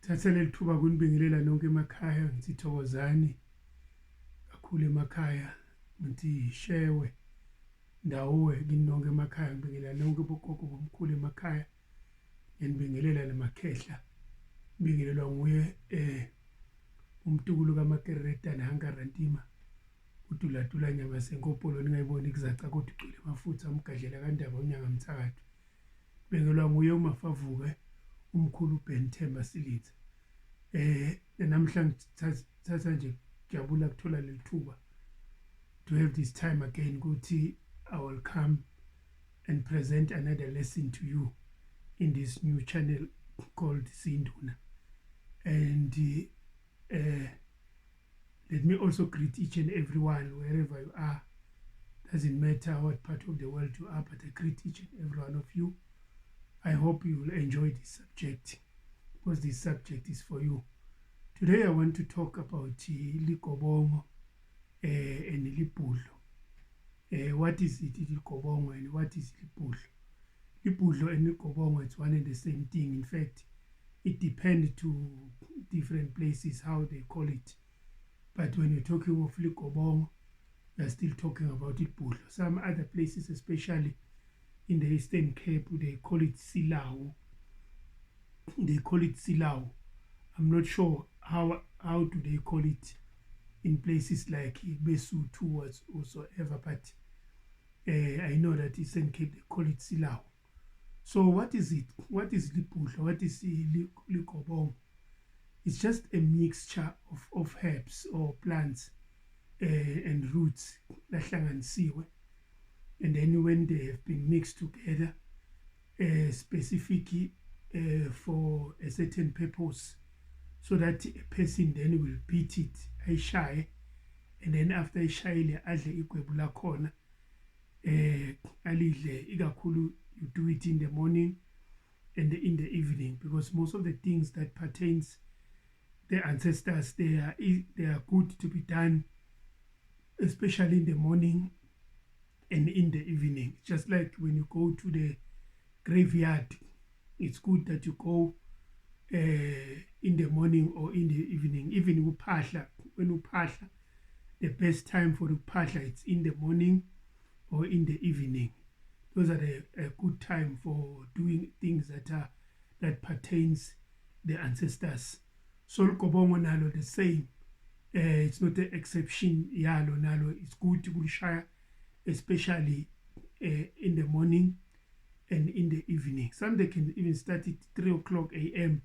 Thatha lelithuba kunibingelela nonke emakhaya ngithi thokozani kakhulu emakhaya ngithi shewe ndawuwe kini nonke emakhaya ngibingelela nonke bogogo bomkhulu emakhaya nginibingelela lemakhehla ngibingelelwa nguye umtukulu kaMakereta nehangarantima udulatula nyama senkopolo ningayiboni kuzaca kodwa ucwele amafutha umgadlela kandaba unyanga mthakathu bengelwa nguye umafavuke umkhulu Themba Silindza namhlanje thatha nje ngiyabula kuthola lelithuba to have this time again ukuthi I will come and present another lesson to you in this new channel called Silindza. And let me also greet each and everyone wherever you are. Doesn't matter what part of the world you are, but I greet each and every one of you. I hope you will enjoy this subject because this subject is for you. Today I want to talk about Ligobongo and Libhudlo. What is it, Ligobongo, and what is Libhudlo? Libhudlo and Ligobongo, it's one and the same thing. In fact, it depends to different places how they call it. But when you're talking of Ligobongo, we are still talking about Libhudlo. Some other places, especially in the Eastern Cape, they call it Silawu. They call it Silawu. I'm not sure how do they call it in places like Besutu or whatsoever, but I know that Eastern Cape they call it Silawu. So what is it? What is Libhudlo? What is Ligobongo? It's just a mixture of herbs or plants and roots and then when they have been mixed together specifically for a certain purpose, so that a person then will beat it, I shy, and then after I shy, adle igwebu lakhona, alidle ikakhulu, you do it in the morning and in the evening, because most of the things that pertains the ancestors, they are good to be done, especially in the morning and in the evening. Just like when you go to the graveyard, it's good that you go in the morning or in the evening. Even when you phahla, the best time for the phahla, it's in the morning or in the evening. Those are a good time for doing things that pertains the ancestors. So Ligobongo nalo the same. It's not an exception. Yalo nalo, it's good to share, especially in the morning and in the evening. Some they can even start at 3 o'clock a.m.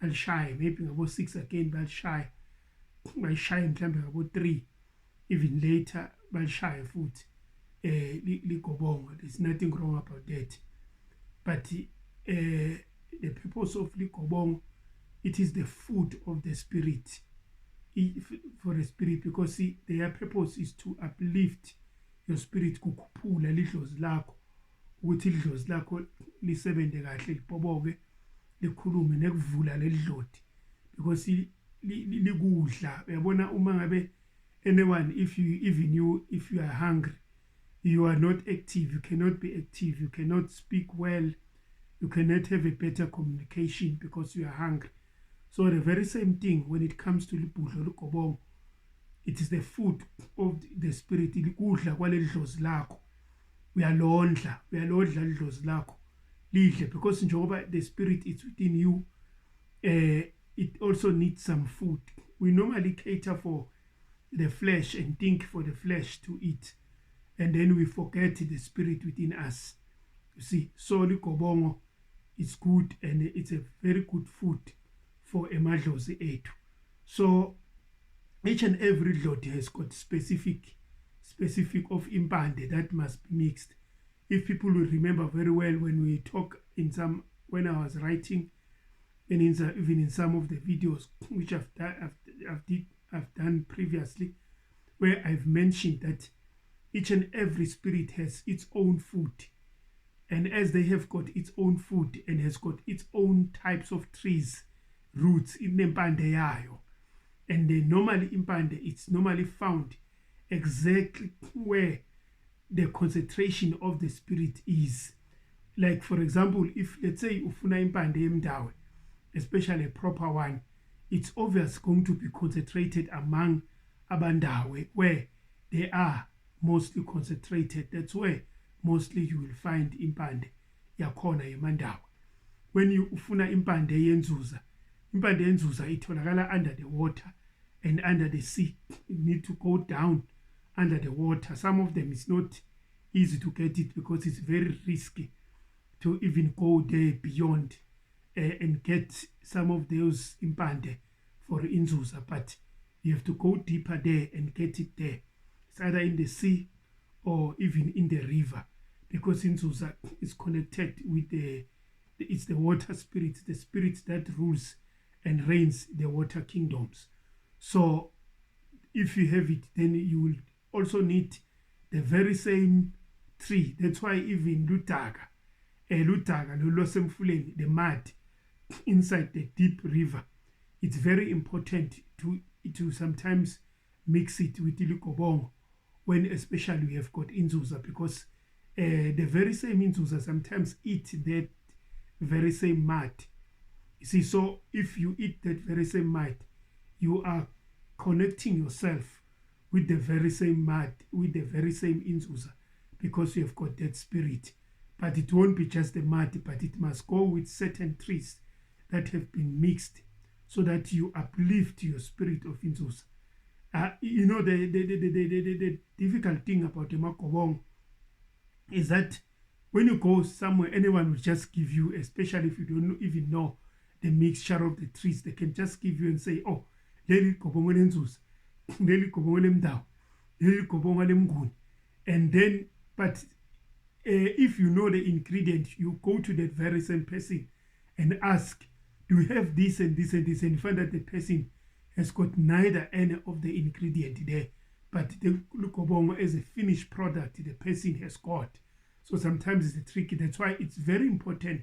I'll shy, maybe about 6 again, but I'll shy about 3, even later, but shy food. Ligobongo, there's nothing wrong about that. But the purpose of Ligobongo, it is the food of the spirit, for the spirit, because their purpose is to uplift your spirit, kukhuphula lidlozi lakho, ukuthi idlozi lakho lisebenze kahle, lipoboke, likhulume nekuvula lelidlodi, because likudla. Uyabona uma ngabe anyone, if you are hungry, you are not active, you cannot be active, you cannot speak well, you cannot have a better communication because you are hungry. So the very same thing when it comes to Libhudlo, Ligobongo, it is the food of the spirit. Likudla kwalelidlozi lakho. Uyalondla lidlozi lakho. Lidle, because njengoba the spirit is within you, it also needs some food. We normally cater for the flesh and think for the flesh to eat, and then we forget the spirit within us. You see, so Ligobongo is good and it's a very good food for emadlozi ethu. So each and every dlodi has got specific of impande that must be mixed. If people will remember very well when we talk when I was writing, and even in some of the videos which I've done previously, where I've mentioned that each and every spirit has its own food, and as they have got its own food and has got its own types of trees, roots in impande yayo, and normally impande, it's normally found exactly where the concentration of the spirit is. Like for example, if let's say ufuna impande yemdawe, especially a proper one, it's obvious going to be concentrated among abandawe where they are mostly concentrated. That's where mostly you will find impande yakhona yemandawo. When you ufuna impande yenzuza itholakala under the water and under the sea. You need to go down under the water. Some of them it's not easy to get it because it's very risky to even go there beyond and get some of those impande for inzuza, but you have to go deeper there and get it there. It's either in the sea or even in the river, because inzuza is connected with it's the water spirit, the spirit that rules and reigns the water kingdoms. So if you have it, then you will also need the very same tree. That's why even lutaga the mud inside the deep river, it's very important to sometimes mix it with Ligobongo when especially we have got inzuza, because the very same inzuza sometimes eat that very same mud. You see, so if you eat that very same mud, you are connecting yourself with the very same mud, with the very same inzuza, because you have got that spirit. But it won't be just the mud, but it must go with certain trees that have been mixed so that you uplift your spirit of inzuza. You know, the difficult thing about the Makobong is that when you go somewhere, anyone will just give you, especially if you don't even know the mixture of the trees, they can just give you and say, oh, leli Ligobongo lenzuza, leli Ligobongo lemdawo, leli Ligobongo lemnguni. And then, but if you know the ingredient, you go to that very same person and ask, do you have this and this and this? And you find that the person has got neither any of the ingredient there, but the Ligobongo as a finished product the person has got. So sometimes it's tricky. That's why it's very important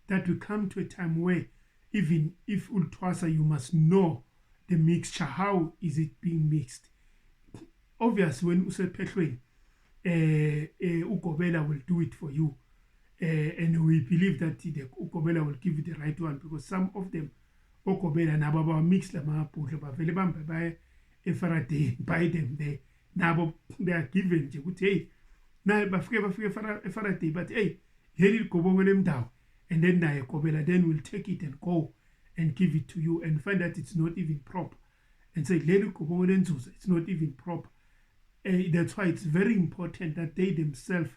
that we come to a time where even if ultwasa, you must know the mixture. How is it being mixed? Obviously, when usephehlweni, Ugobela will do it for you, and we believe that the Ugobela will give you the right one, because some of them Ugobela nabo mix lamabhudlo bavele bambe baye eFaraday buy them there. Nabo they are given nje ukuthi hey na bafike eFaraday, but hey leli Ligobongo lemdawo, and then naye Ugobela then will take it and go and give it to you and find that it's not even proper, and say leli Ligobongo lenzuza, it's not even proper. That's why it's very important that they themselves,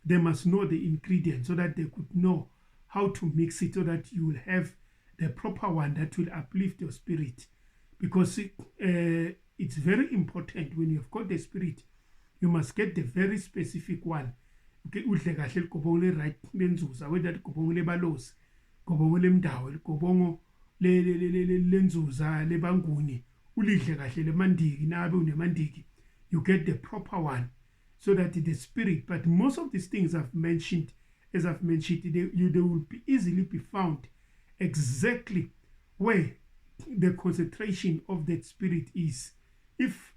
they must know the ingredients so that they could know how to mix it so that you will have the proper one that will uplift your spirit. Because it's very important when you've got the spirit, you must get the very specific one. Udle kahle Ligobongo le right lenzuza, whether Ligobongo le balozi, Ligobongo lemdawo, Ligobongo lenzuza le banguni, ulidle kahle le mandiki nabe unemandiki. You get the proper one so that the spirit, but most of these things I've mentioned, as I've mentioned, they will be easily be found exactly where the concentration of that spirit is. If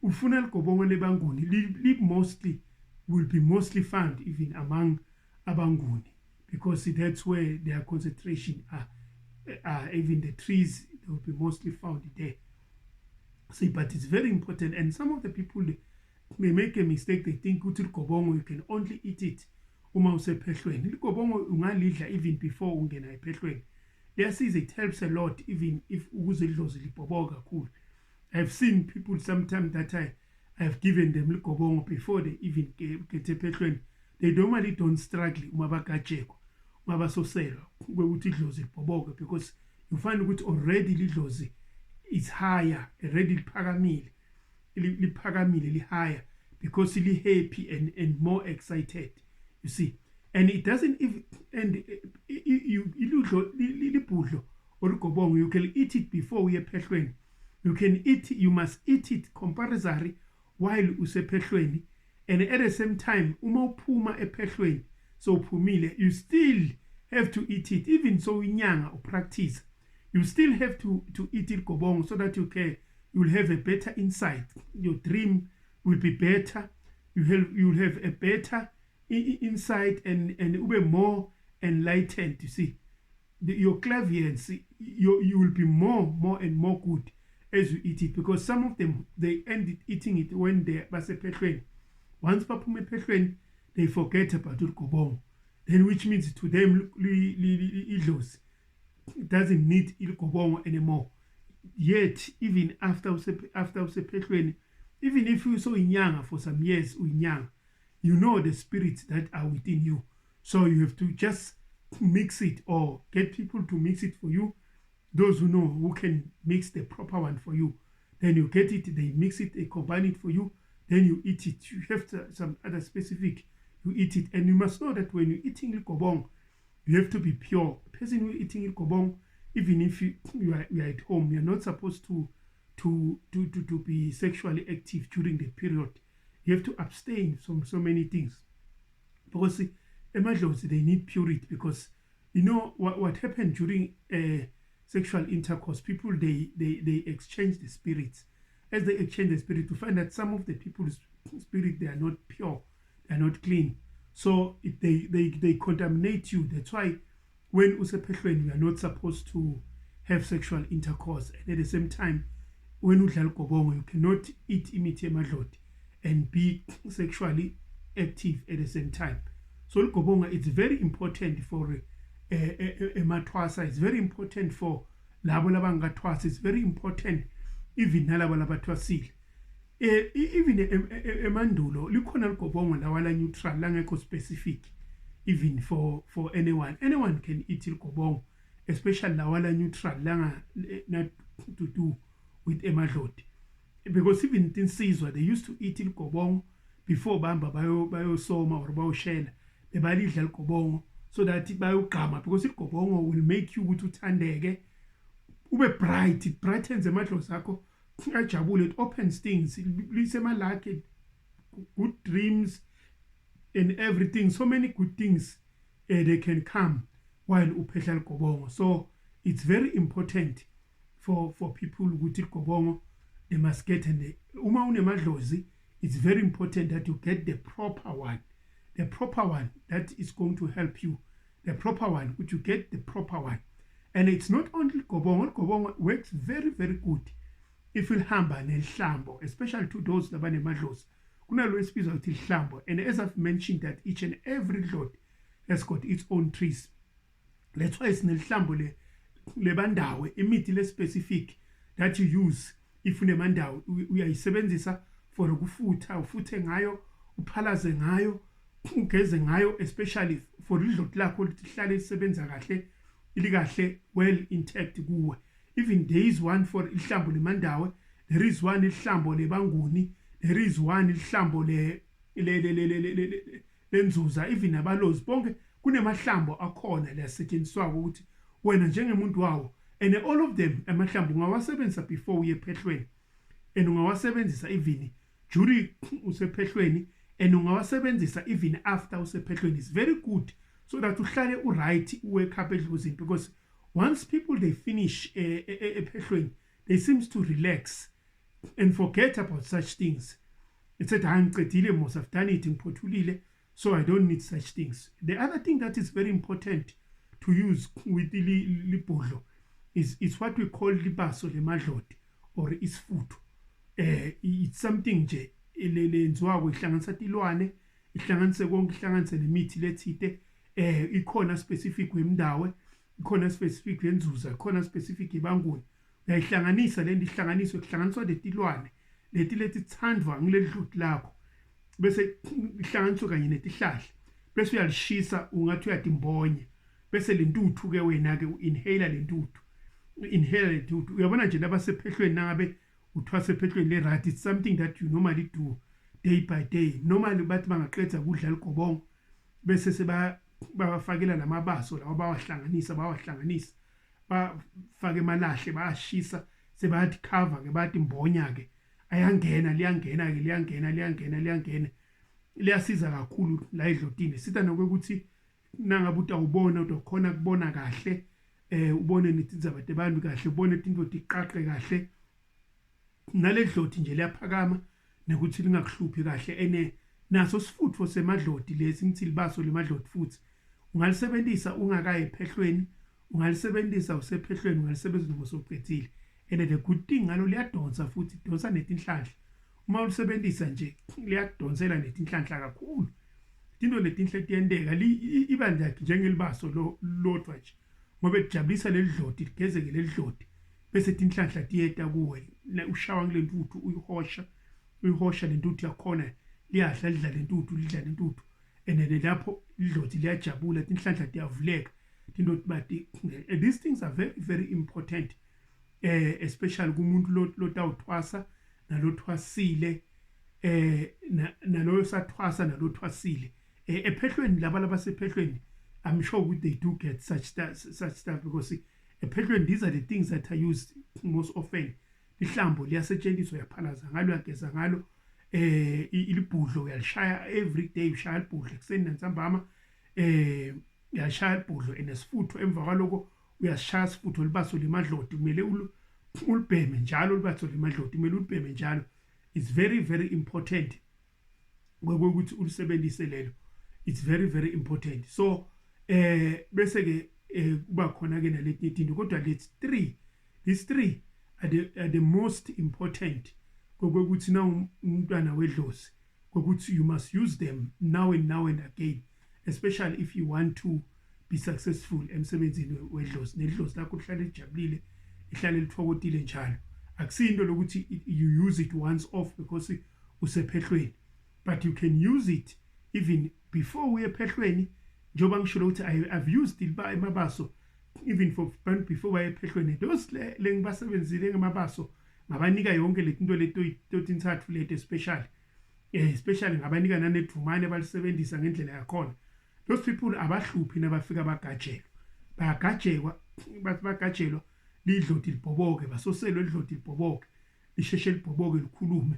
ufuna Ligobongo lebanguni, mostly will be mostly found even among abanguni, because that's where their concentration are even the trees, they will be mostly found there. See, but it's very important, and some of the people may make a mistake. They think Ligobongo you can only eat it uma usephehlweni. Ligobongo ungalidla even before ungena ephehlweni. There says it helps a lot even if ukuze idlozi libhoboka kakhulu. I've seen people sometimes that I have given them Ligobongo before they even get ephehlweni. They normally don't struggle uma bakajeko, uma basoselwa ukuthi idlozi libhoboka, because you find ukuthi already idlozi is higher, already liphakamile, higher, because li happy and more excited, you see. And it doesn't even, and Libhudlo or Ligobongo, you can eat it before we are ephehlweni. You can eat, you must eat it compulsory while usephehlweni, and at the same time uma uphuma ephehlweni so uphumile, you still have to eat it, even so inyanga or practice. You still have to eat it Ligobongo so that you will have a better insight. Your dream will be better. You'll have a better insight and ube more enlightened, you see. your claviance, you will be more and more good as you eat it, because some of them they end eating it when they base. Once paphume, they forget about Ligobongo. Then which means to them it doesn't need Ligobongo anymore. Yet even after usephehlweni, even if you so inyanga for some years uinyanga, you know the spirits that are within you. So you have to just mix it or get people to mix it for you. Those who know, who can mix the proper one for you. Then you get it, they mix it, they combine it for you, then you eat it. You have some other specific, you eat it. And you must know that when you're eating Ligobongo, you have to be pure. A person who is eating Ligobongo, even if you are at home, you're not supposed to be sexually active during the period. You have to abstain from so many things. Because emadlozi, they need purity, because you know what happened during sexual intercourse. People they exchange the spirits. As they exchange the spirit, to find that some of the people's spirit, they are not pure, they are not clean. So they contaminate you. That's why when usephehlweni, you are not supposed to have sexual intercourse. And at the same time, when udla Ligobongo, you cannot eat imithi emadloti and be sexually active at the same time. So Ligobongo, it's very important for ematwasa. It's very important for labo labangatwasa. It's very important even nalabo labatwasile. Even emandulo likhona Ligobongo lawala neutral langekho specific, even for anyone can eat Ligobongo, especially lawala neutral langa not to do with emadloti, because even insizwa, they used to eat Ligobongo before bamba bayosoma or bayoshela, bebalidla Ligobongo so that bayogama, because Ligobongo will make you ukuthi uthandeke, ube bright. It brightens emadlozi akho ajabule, it opens things, lisemalakhe, good dreams and everything. So many good things they can come while uphehla Ligobongo. So it's very important for people ukuthi Ligobongo, they must get, and uma unemadlozi, it's very important that you get the proper one that is going to help you, the proper one, which you get the proper one. And it's not only Ligobongo works very, very good if you hamba nelhlambo, especially to those labanemadlozi. Kunalo esibizwa ukuthi ihlambo, and as I've mentioned that each and every dlot has got its own trees. That's why it's nelhlambo lebandawe, imithi le specific that you use. If unemandawo uyayisebenzisa for ukufutha, ufuthe ngayo, uphalaze ngayo, ugeze ngayo, especially for idlot lakho lihlale lisebenza kahle, ilikahle, well intact kuwe. Even there is one for ihlambo lemandawe, there is one ihlambo lebanguni, there is one ihlambo lenzuza, even abalozi bonke kunemahlambo akhona lasetshenziswako ukuthi wena njengemuntu wawo. And all of them amahlambo ungawasebenzisa before uye ephehlweni, and ungawasebenzisa even during usephehlweni, and ungawasebenzisa even after usephehlweni. It's very good so that uhlale uright, wake up edlozini, because once people they finish ephehlweni, they seems to relax and forget about such things. It said, I've done it in Potulile, so I don't need such things. The other thing that is very important to use with the Libhudlo is what we call libaso lemadloti, or isfutho. It's something nje lenziwako ihlanganisa tilwane, ihlanganise konke, ihlanganise nemithi lethite, ikhona specific wemdawe, ikhona specific wenzuza, ikhona specific ibanguni. Uyayihlanganisa lento, ihlanganiswe, kuhlanganiswa letilwane leti letithandwa ngilelidloti lakho, bese ihlanganiswa kanye netihlahla, bese uyalishisa ungathi uyatimbonye, bese lentuthu ke wena ke inhale lentuthu, uyabona nje labasephehlweni nangabe uthwase ephehlweni le rat. It's something that you normally do day by day. Normally bathi bangaqeda kudla Ligobongo bese sebafakela lamabaso lawo, bawahlanganisa bafake emalahle, bayashisa, sebathi cover ke, bathi imbonya ke, ayangena liyangena, liyasiza kakhulu la edlotini. Sitha nokuthi nangabe utawubona ukhona kubona kahle, ubone netindzaba tebantu kahle, ubone tindloti iqaqe kahle, naledloti nje liyaphakama nekuthi lingakuhluphi kahle. Ene naso sifutho semadloti lesi ngithi libaso lemadloti futhi ungalisebenzisa ungakayi ephehlweni, ungalisebenzisa usephehlweni ungalisebenzisa noma usuqedile and the good thing ngalo liyadonsa futhi donsa netinhlanhla uma ulisebenzisa nje liyadonsela netinhlanhla kakhulu into letinhle tiyendeka iba njengelibaso lodwa nje ngoba ejabulisa lelidlodi ligezeke lelidlodi bese tinhlanhla tiyeta kuwe ushawa ngilentuthu uyihosha lentuthu yakhona liyahla lidla lentuthu lidla lentuthu and lapho idlodi liyajabula tinhlanhla tiyavuleka into bathi these things are very very important especially kumuntu lotawuthwasa nalothwasile nalo sathwasa nalothwasile ephehlweni laba sephehlweni I'm sure they do get such stuff because ephehlweni these are the things that are used most often ihlambo liyasetshenziswa yaphalaza ngalo yageza ngalo ilibhudlo uyalishaya every day ushaya ibhudlo ekseni nantambama uyashaya ibhudlo enesifutho emva kwaloko uyashaya isifutho libaso lemadloti kumele ulibheme njalo libaso lemadloti kumele ulibheme njalo it's very very important ukuthi ulisebenzise lelo it's very very important so bese ke kuba khona ke naleti tinto kodwa these three are the most important kokuthi na umntwana wedlozi kokuthi you must use them now and again especially if you want to be successful emsebenzini wedlozi nedlozi lakho lihlale lijabulile ihlale lithokozile njalo akusinto lokuthi you use it once off because usephehlweni but you can use it even before uye ephehlweni njoba ngisho ukuthi I've used it by emabaso even for before waye ephehlweni those lengibasebenzile ngemabaso ngabanika yonke letinto letintathu leti especially ngabanika nanethumane balisebenzisa ngendlela yakhona those people abahluphi nabafika bagajekwa bagajelwa lidloti libhoboke basoselo lidloti libhoboke lisheshe libhoboke likhulume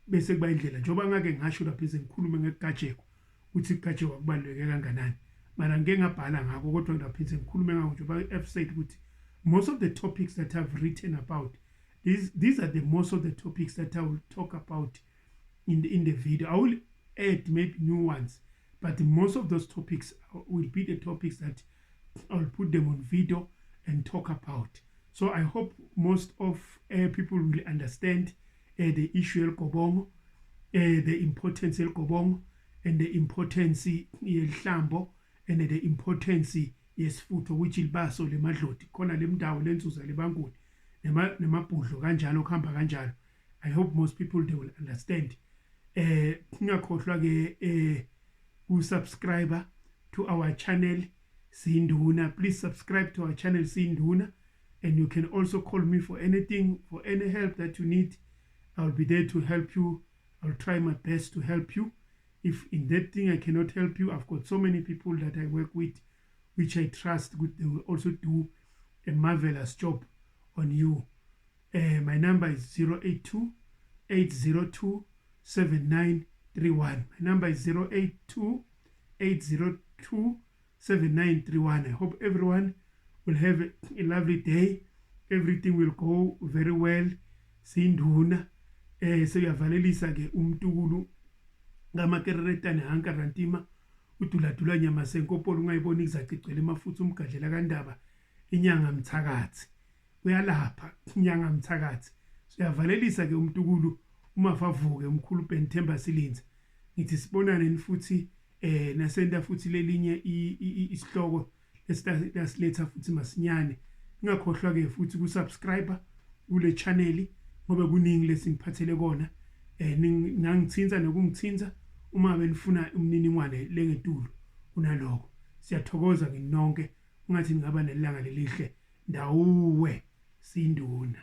bese kuba indlela njoba ngake ngasho lapha ngikhulume ngekugajekwa uthi kugajekwa kubaluleke kanganani mana ngeke ngabhala ngako kodwa ngaphinze ngikhulume ngako njoba F-said ukuthi most of the topics that I've written about these are the most of the topics that I will talk about in the video. I will add maybe new ones, but most of those topics will be the topics that I'll put them on video and talk about. So I hope most of people will understand the issue Ligobongo, the importance Ligobongo, and the importance yehlambo, and the importance yesifutho which ilbaso lemadloti khona lemdawo lenzuza lebanguni nemabhudlo kanjalo kuhamba kanjalo. I hope most people they will understand. Ngakhohlwa ke usubscriber to our channel Silindza. Please subscribe to our channel Silindza, and you can also call me for anything, for any help that you need. I'll be there to help you. I'll try my best to help you. If in that thing I cannot help you, I've got so many people that I work with which I trust they will also do a marvelous job on you. My number is 082-802-7931. My number is 082-802-7931. I hope everyone will have a lovely day. Everything will go very well. Silindza. So yavalelisa ke umtukulu ngamakerereta nehankarantima uduladula nyama senkopolo ungayiboni izacicela emafutha umgadlela kandaba inyanga mthakathi uyalapha inyanga mthakathi. So yavalelisa ke umtukulu umafavuke Mkhulu Themba Silindza. Ngithi sibonane futhi nasenda futhi lelinye isihloko lesiletha futhi masinyane. Ngakhohlwa ke futhi kusubscriber kule channel ngoba kuningi lesingiphathele kona nangithinza nokungithinza uma benifuna umniningwane lengetulu kunaloko. Siyathokoza nginonke ungathi ngaba nelanga lelihle ndawuwe Silindza.